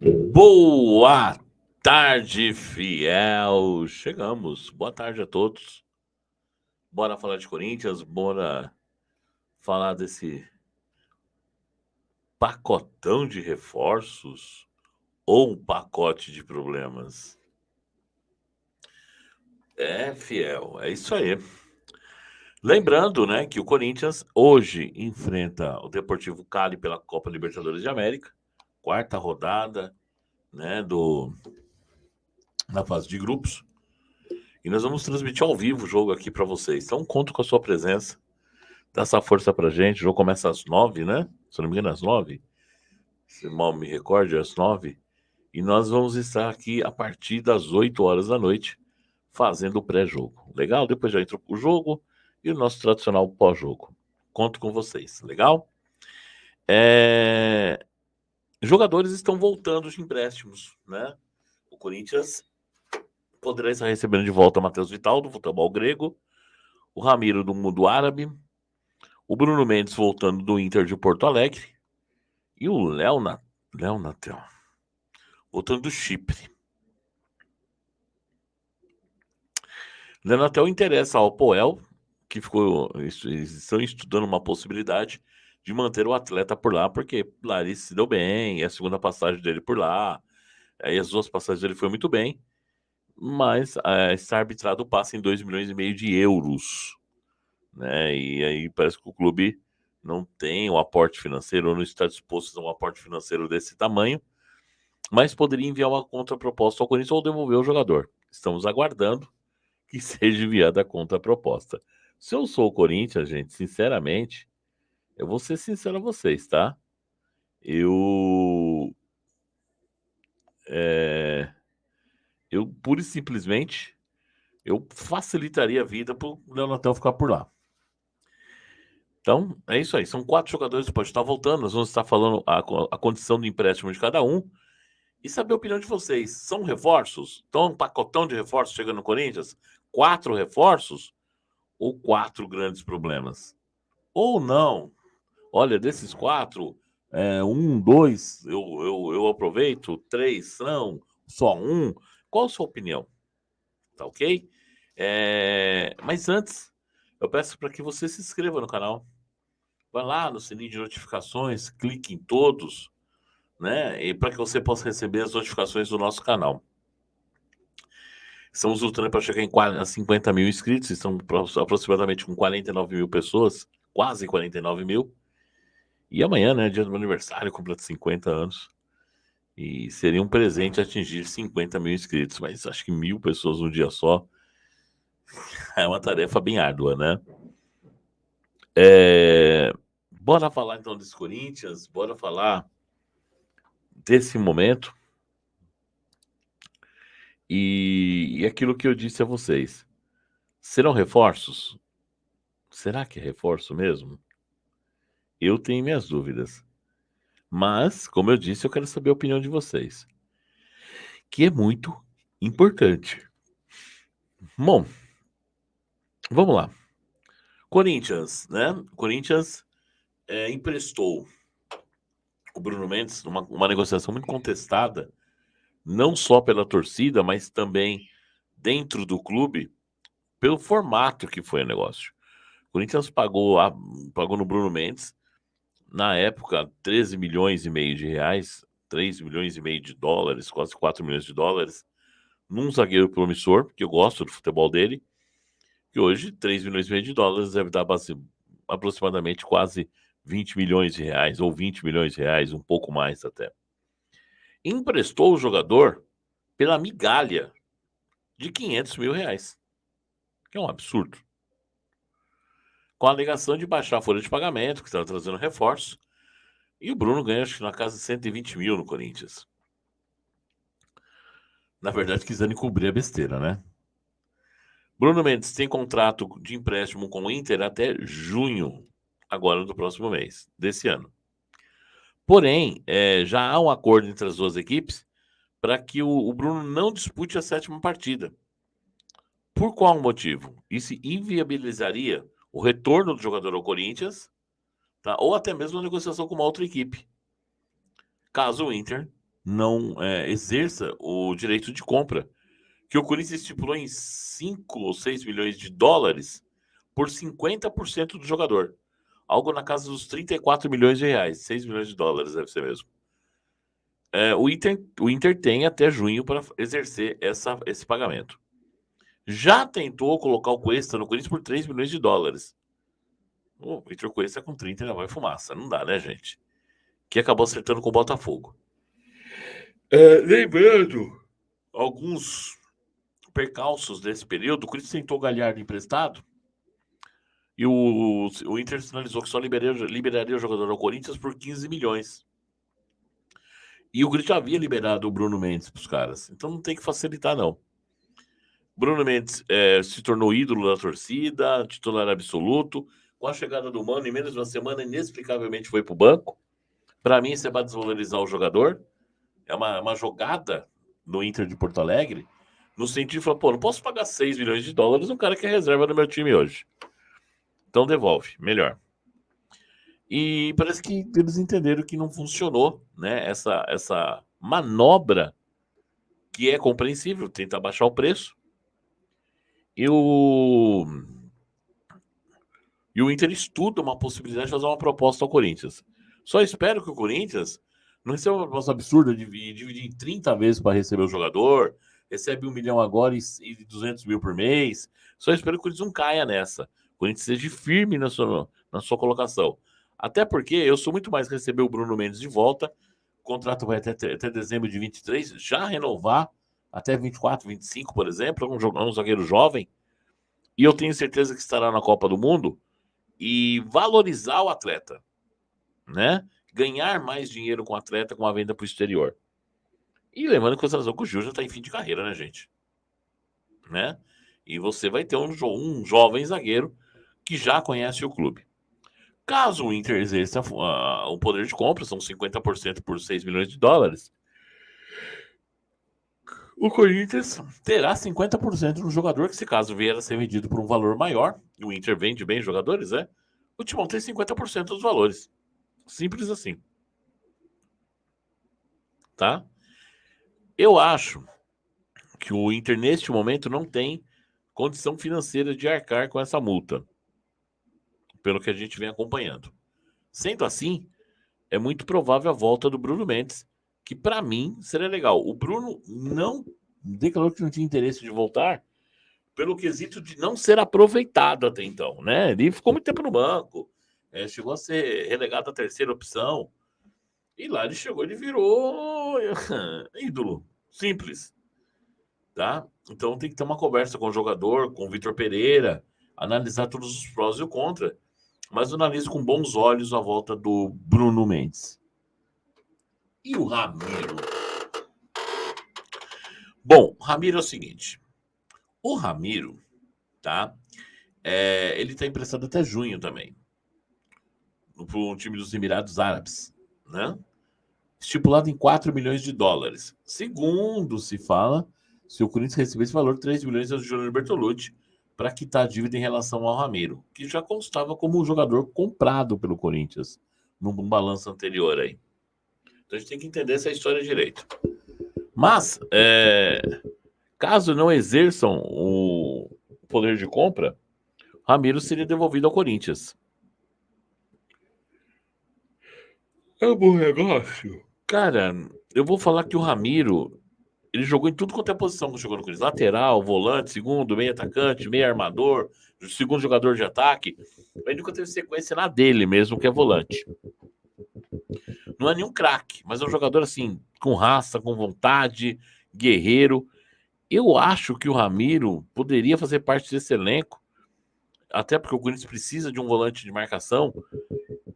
Boa tarde, fiel. Chegamos. Boa tarde a todos. Bora falar de Corinthians, bora falar desse pacotão de reforços ou um pacote de problemas. É, fiel, é isso aí. Lembrando, né, que o Corinthians hoje enfrenta o Deportivo Cali pela Copa Libertadores de América, quarta rodada, né, na fase de grupos. E nós vamos transmitir ao vivo o jogo aqui para vocês. Então, conto com a sua presença. Dá essa força pra gente. O jogo começa às 9, né? Se eu não me engano, às 9. Se mal me recorde, às 9. E nós vamos estar aqui a partir das 8 horas da noite, fazendo o pré-jogo. Legal? Depois já entra o jogo e o nosso tradicional pós-jogo. Conto com vocês. Legal? Jogadores estão voltando de empréstimos, né? O Corinthians poderá estar recebendo de volta o Matheus Vital, do futebol grego, o Ramiro, do mundo árabe, o Bruno Mendes voltando do Inter de Porto Alegre e o Léo Natel voltando do Chipre. Léo Natel interessa ao Poel, que estão estudando uma possibilidade de manter o atleta por lá, porque lá ele se deu bem, é a segunda passagem dele por lá, aí as duas passagens dele foi muito bem, mas está arbitrado o passe em 2,5 milhões de euros, né? E aí parece que o clube não tem o aporte financeiro, ou não está disposto a dar um aporte financeiro desse tamanho, mas poderia enviar uma contraproposta ao Corinthians ou devolver o jogador. Estamos aguardando que seja enviada a contraproposta. Se eu sou o Corinthians, gente, sinceramente, eu vou ser sincero a vocês, tá? Eu. É, eu pura e simplesmente eu facilitaria a vida para o Leonatel ficar por lá. Então, é isso aí. São 4 jogadores que podem estar voltando. Nós vamos estar falando a condição do empréstimo de cada um e saber a opinião de vocês. São reforços? Então, um pacotão de reforços chegando no Corinthians? 4 reforços ou 4 grandes problemas? Ou não? Olha, desses 4, 1, 2, eu aproveito, 3, não, só um. Qual a sua opinião? Tá ok? Mas antes, eu peço para que você se inscreva no canal. Vai lá no sininho de notificações, clique em todos, né? E para que você possa receber as notificações do nosso canal. Estamos lutando para chegar em 50 mil inscritos, estamos aproximadamente com 49 mil pessoas, quase 49 mil. E amanhã, né, dia do meu aniversário, completo 50 anos. E seria um presente atingir 50 mil inscritos, mas acho que 1.000 pessoas num dia só é uma tarefa bem árdua, né? Bora falar então desse Corinthians, bora falar desse momento. E aquilo que eu disse a vocês. Serão reforços? Será que é reforço mesmo? Eu tenho minhas dúvidas. Mas, como eu disse, eu quero saber a opinião de vocês. Que é muito importante. Bom, vamos lá. Corinthians, né? Corinthians emprestou o Bruno Mendes numa uma negociação muito contestada, não só pela torcida, mas também dentro do clube, pelo formato que foi o negócio. O Corinthians pagou no Bruno Mendes, na época, 13 milhões e meio de reais, 3 milhões e meio de dólares, quase 4 milhões de dólares, num zagueiro promissor, que eu gosto do futebol dele, que hoje 3 milhões e meio de dólares deve dar aproximadamente quase 20 milhões de reais, ou 20 milhões de reais, um pouco mais até. Emprestou o jogador pela migalha de 500 mil reais, que é um absurdo. Com a alegação de baixar a folha de pagamento, que estava trazendo reforço, e o Bruno ganha, acho que na casa de 120 mil no Corinthians. Na verdade, quiseram encobrir a besteira, né? Bruno Mendes tem contrato de empréstimo com o Inter até junho, agora do próximo mês, desse ano. Porém, já há um acordo entre as duas equipes para que o Bruno não dispute a 7ª partida. Por qual motivo? Isso inviabilizaria o retorno do jogador ao Corinthians, tá? Ou até mesmo a negociação com uma outra equipe, caso o Inter não exerça o direito de compra, que o Corinthians estipulou em 5 ou 6 milhões de dólares por 50% do jogador. Algo na casa dos 34 milhões de reais. 6 milhões de dólares, deve ser mesmo. O Inter tem até junho para exercer esse pagamento. Já tentou colocar o Cuesta no Corinthians por 3 milhões de dólares. O Vitor Cuesta com 30 ainda vai fumaça. Não dá, né, gente? Que acabou acertando com o Botafogo. Lembrando alguns percalços desse período, o Corinthians tentou Galhardo emprestado e o Inter sinalizou que só liberaria o jogador ao Corinthians por 15 milhões. E o Corinthians havia liberado o Bruno Mendes para os caras. Então não tem que facilitar, não. Bruno Mendes se tornou ídolo da torcida, titular absoluto. Com a chegada do Mano, em menos de uma semana, inexplicavelmente foi para o banco. Para mim, isso é para desvalorizar o jogador. É uma jogada no Inter de Porto Alegre, no sentido de falar, pô, não posso pagar 6 milhões de dólares um cara que é reserva do meu time hoje. Então devolve, melhor. E parece que eles entenderam que não funcionou, né? Essa manobra, que é compreensível, tentar baixar o preço. E o Inter estuda uma possibilidade de fazer uma proposta ao Corinthians. Só espero que o Corinthians não receba uma proposta absurda de dividir em 30 vezes para receber o jogador, recebe 1 milhão agora e 200 mil por mês. Só espero que o Corinthians não caia nessa. O Corinthians seja firme na sua colocação. Até porque eu sou muito mais receber o Bruno Mendes de volta. O contrato vai até dezembro de 23, já renovar até 24, 25, por exemplo, um zagueiro jovem. E eu tenho certeza que estará na Copa do Mundo e valorizar o atleta, né? Ganhar mais dinheiro com o atleta com a venda para o exterior. E lembrando que o Gil já está em fim de carreira, né, gente? Né? E você vai ter um jovem zagueiro que já conhece o clube. Caso o Inter exerça o poder de compra, são 50% por 6 milhões de dólares, o Corinthians terá 50% no jogador que, se caso vier a ser vendido por um valor maior, e o Inter vende bem jogadores, né? O Timão tem 50% dos valores. Simples assim. Tá? Eu acho que o Inter, neste momento, não tem condição financeira de arcar com essa multa, pelo que a gente vem acompanhando. Sendo assim, é muito provável a volta do Bruno Mendes, que para mim seria legal. O Bruno não declarou que não tinha interesse de voltar pelo quesito de não ser aproveitado até então, né? Ele ficou muito tempo no banco, chegou a ser relegado à terceira opção, e lá ele chegou, ele virou ídolo, simples, tá? Então tem que ter uma conversa com o jogador, com o Vitor Pereira, analisar todos os prós e o contra, mas eu analiso com bons olhos a volta do Bruno Mendes. E o Ramiro? Bom, o Ramiro é o seguinte, o Ramiro, tá? Ele tá emprestado até junho também, para um time dos Emirados Árabes, né? Estipulado em 4 milhões de dólares. Segundo se fala, se o Corinthians receber esse valor, 3 milhões é o Júnior Bertolucci para quitar a dívida em relação ao Ramiro, que já constava como um jogador comprado pelo Corinthians num balanço anterior aí. Então a gente tem que entender essa história direito. Mas, caso não exerçam o poder de compra, Ramiro seria devolvido ao Corinthians. É um bom negócio. Cara, eu vou falar que o Ramiro, ele jogou em tudo quanto é posição que jogou no Corinthians. Lateral, volante, segundo, meio atacante, meio armador, segundo jogador de ataque. Ele nunca teve sequência na dele mesmo, que é volante. Não é nenhum craque, mas é um jogador assim, com raça, com vontade, guerreiro. Eu acho que o Ramiro poderia fazer parte desse elenco, até porque o Corinthians precisa de um volante de marcação,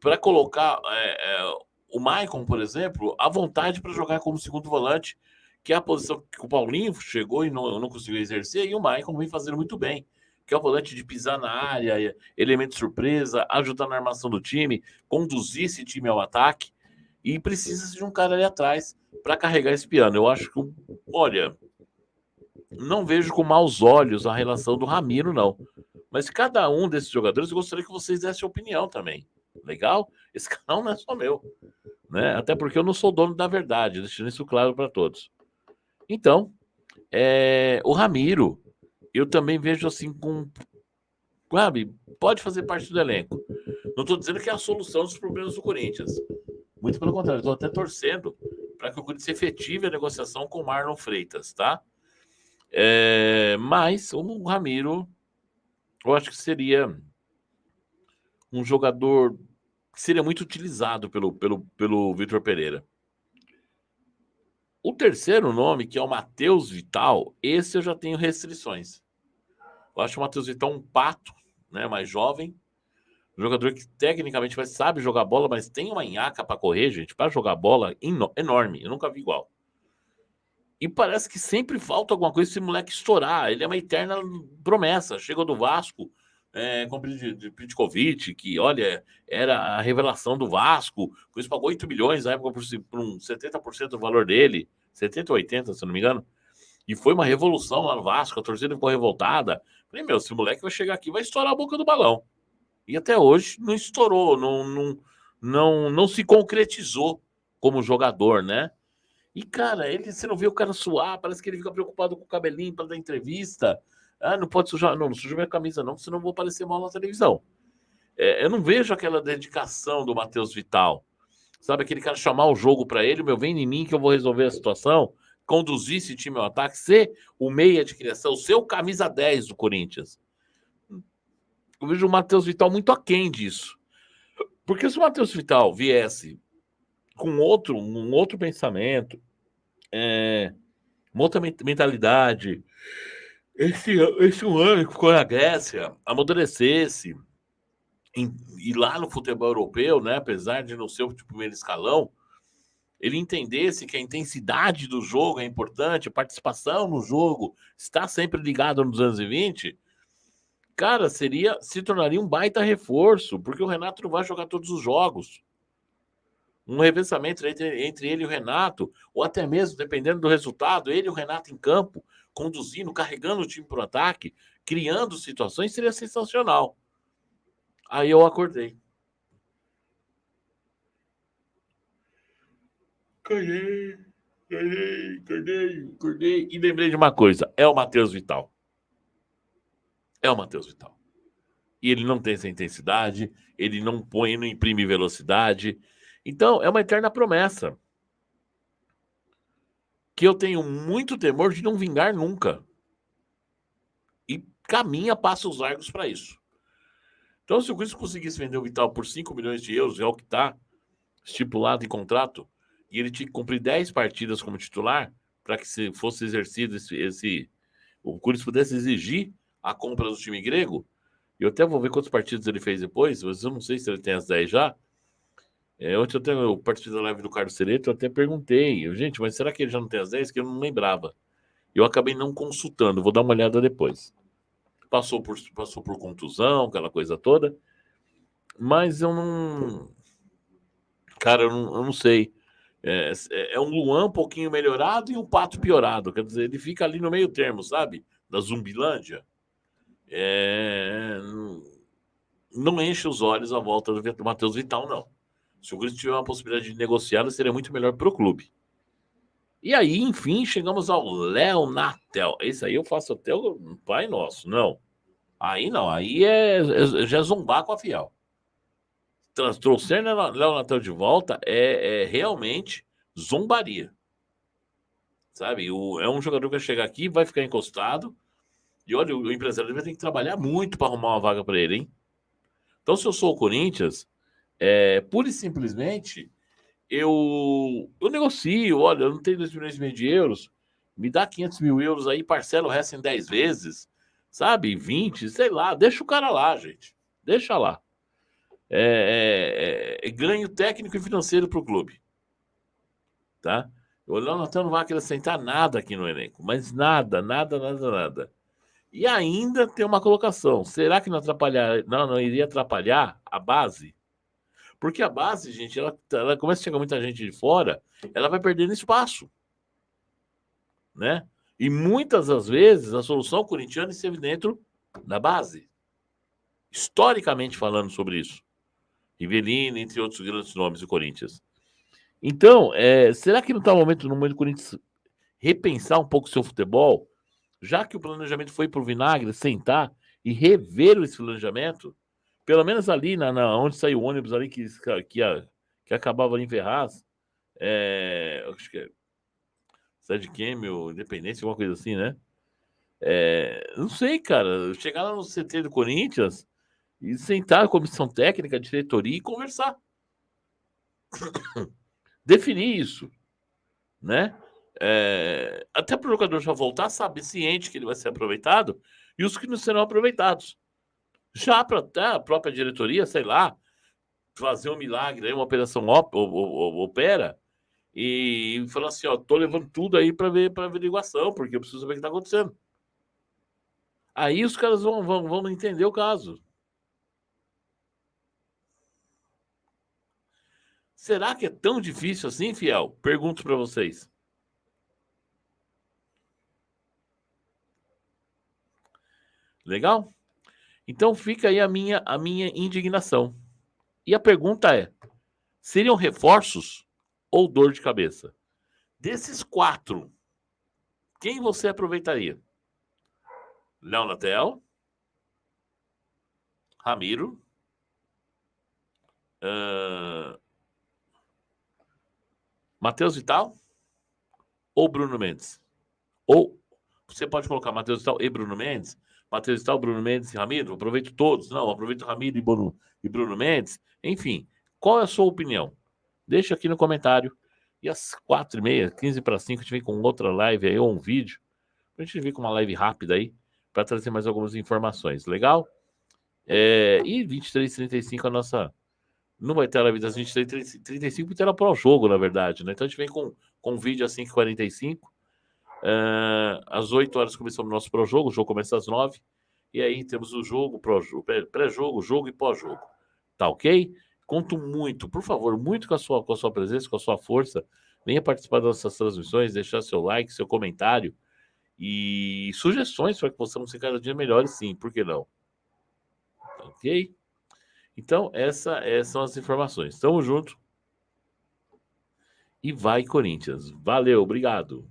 para colocar o Maicon, por exemplo, à vontade para jogar como segundo volante, que é a posição que o Paulinho chegou e não conseguiu exercer, e o Maicon vem fazendo muito bem, que é o volante de pisar na área, elemento de surpresa, ajudar na armação do time, conduzir esse time ao ataque, e precisa de um cara ali atrás para carregar esse piano. Eu acho que, olha, não vejo com maus olhos a relação do Ramiro, não. Mas cada um desses jogadores, eu gostaria que vocês dessem opinião também. Legal? Esse canal não é só meu. né? Até porque eu não sou dono da verdade, deixando isso claro para todos. Então, o Ramiro, eu também vejo assim com, sabe, pode fazer parte do elenco. Não estou dizendo que é a solução dos problemas do Corinthians. Muito pelo contrário, estou até torcendo para que o Corinthians efetive a negociação com o Marlon Freitas, tá? Mas o Ramiro, eu acho que seria um jogador que seria muito utilizado pelo Vitor Pereira. O terceiro nome, que é o Matheus Vital, esse eu já tenho restrições. Eu acho o Matheus Vital um pato, né, mais jovem, um jogador que tecnicamente sabe jogar bola, mas tem uma nhaca para correr, gente, para jogar bola enorme. Eu nunca vi igual. E parece que sempre falta alguma coisa esse moleque estourar. Ele é uma eterna promessa. Chegou do Vasco, com o de Petkovic, que, olha, era a revelação do Vasco. Por isso pagou 8 milhões na época por um 70% do valor dele. 70 ou 80, se não me engano. E foi uma revolução lá no Vasco. A torcida ficou revoltada. Falei, meu, esse moleque vai chegar aqui vai estourar a boca do balão. E até hoje não estourou, não se concretizou como jogador, né? E, cara, você não vê o cara suar, parece que ele fica preocupado com o cabelinho para dar entrevista. Ah, não pode sujar, não suja minha camisa, não, senão eu vou aparecer mal na televisão. Eu não vejo aquela dedicação do Matheus Vital. Sabe, aquele cara chamar o jogo para ele, meu, vem em mim que eu vou resolver a situação, conduzir esse time ao ataque, ser o meia de criação, ser o camisa 10 do Corinthians. Eu vejo o Matheus Vital muito aquém disso. Porque se o Matheus Vital viesse com um outro pensamento, uma outra mentalidade, esse um ano que ficou na Grécia, amadurecesse, e lá no futebol europeu, né, apesar de não ser o primeiro escalão, ele entendesse que a intensidade do jogo é importante, a participação no jogo, está sempre ligado nos anos 20, cara, se tornaria um baita reforço, porque o Renato não vai jogar todos os jogos. Um revezamento entre ele e o Renato, ou até mesmo, dependendo do resultado, ele e o Renato em campo, conduzindo, carregando o time para o ataque, criando situações, seria sensacional. Aí eu acordei. Acordei. E lembrei de uma coisa: é o Matheus Vital. É o Matheus Vital. E ele não tem essa intensidade, ele não põe, não imprime velocidade. Então, é uma eterna promessa. Que eu tenho muito temor de não vingar nunca. E caminha passos largos para isso. Então, se o Corinthians conseguisse vender o Vital por 5 milhões de euros, é o que está estipulado em contrato, e ele tinha que cumprir 10 partidas como titular, para que se fosse exercido o Corinthians pudesse exigir a compra do time grego. Eu até vou ver quantos partidos ele fez depois, mas eu não sei se ele tem as 10 já. Ontem eu tenho o partido da live do Carlos Cereto, eu até perguntei, gente, mas será que ele já não tem as 10? Que eu não lembrava. Eu acabei não consultando, vou dar uma olhada depois. Passou por contusão, aquela coisa toda, mas eu não. Cara, eu não sei. É um Luan um pouquinho melhorado e um Pato piorado. Quer dizer, ele fica ali no meio termo, sabe? Da Zumbilândia. Não enche os olhos a volta do Matheus Vital, não. Se o Corinthians tiver uma possibilidade de negociá-lo, seria muito melhor para o clube. E aí, enfim, chegamos ao Léo Natel. Esse aí eu faço até o Pai Nosso. Não. Aí não. Aí já é zombar com a Fiel. Trouxer Léo Natel de volta é realmente zombaria. Sabe? É um jogador que vai chegar aqui, vai ficar encostado. E olha, o empresário vai ter que trabalhar muito para arrumar uma vaga para ele, hein? Então, se eu sou o Corinthians, pura e simplesmente, eu negocio. Olha, eu não tenho 2 milhões e meio de euros. Me dá 500 mil euros aí, parcela o resto em 10 vezes. Sabe? 20, sei lá. Deixa o cara lá, gente. Deixa lá. Ganho técnico e financeiro para o clube. Tá? O Léo Natan não vai acrescentar nada aqui no elenco, mas nada, nada, nada, nada. E ainda tem uma colocação. Será que não iria atrapalhar a base? Porque a base, gente, ela começa a chegar muita gente de fora, ela vai perdendo espaço, né? E muitas das vezes a solução corintiana esteve dentro da base. Historicamente falando sobre isso. Rivelino, entre outros grandes nomes do Corinthians. Então, será que não está o momento, no momento do Corinthians repensar um pouco o seu futebol? Já que o planejamento foi para o vinagre, sentar e rever esse planejamento, pelo menos ali onde saiu o ônibus ali que acabava ali em Ferraz, acho que é Sede Quêmio, Independência, alguma coisa assim, né? Não sei, cara. Chegar lá no CT do Corinthians e sentar a comissão técnica, a diretoria e conversar. Definir isso, né? Até para o jogador já voltar, saber ciente que ele vai ser aproveitado e os que não serão aproveitados. Já para até a própria diretoria, sei lá, fazer um milagre aí, uma operação opera e falar assim, ó, tô levando tudo aí para ver para averiguação, porque eu preciso saber o que está acontecendo. Aí os caras vão entender o caso. Será que é tão difícil assim, Fiel? Pergunto para vocês. Legal? Então fica aí a minha indignação. E a pergunta é: seriam reforços ou dor de cabeça? Desses quatro, quem você aproveitaria? Léo Natel, Ramiro, uh, Matheus Vital ou Bruno Mendes? Ou você pode colocar Matheus Vital e Bruno Mendes? Matheus Vital, Bruno Mendes e Ramiro? Aproveito todos. Não, aproveito Ramiro e Bruno Mendes. Enfim, qual é a sua opinião? Deixa aqui no comentário. E às 4h30, 15 para 5, a gente vem com outra live aí, ou um vídeo. A gente vir com uma live rápida aí, para trazer mais algumas informações. Legal? E 23h35 a nossa. Não vai ter a live das 23h35, porque terá pró-jogo, na verdade, né? Então a gente vem com um vídeo às 5h45. Às 8 horas começamos o nosso pró-jogo, o jogo começa às 9. E aí temos o jogo, pré-jogo, jogo e pós-jogo. Tá ok? Conto muito, por favor, muito com a sua presença, com a sua força. Venha participar das nossas transmissões, deixar seu like, seu comentário e sugestões para que possamos ser cada dia melhores, sim, por que não? Tá ok? Então, essas são as informações. Tamo junto e vai, Corinthians. Valeu, obrigado.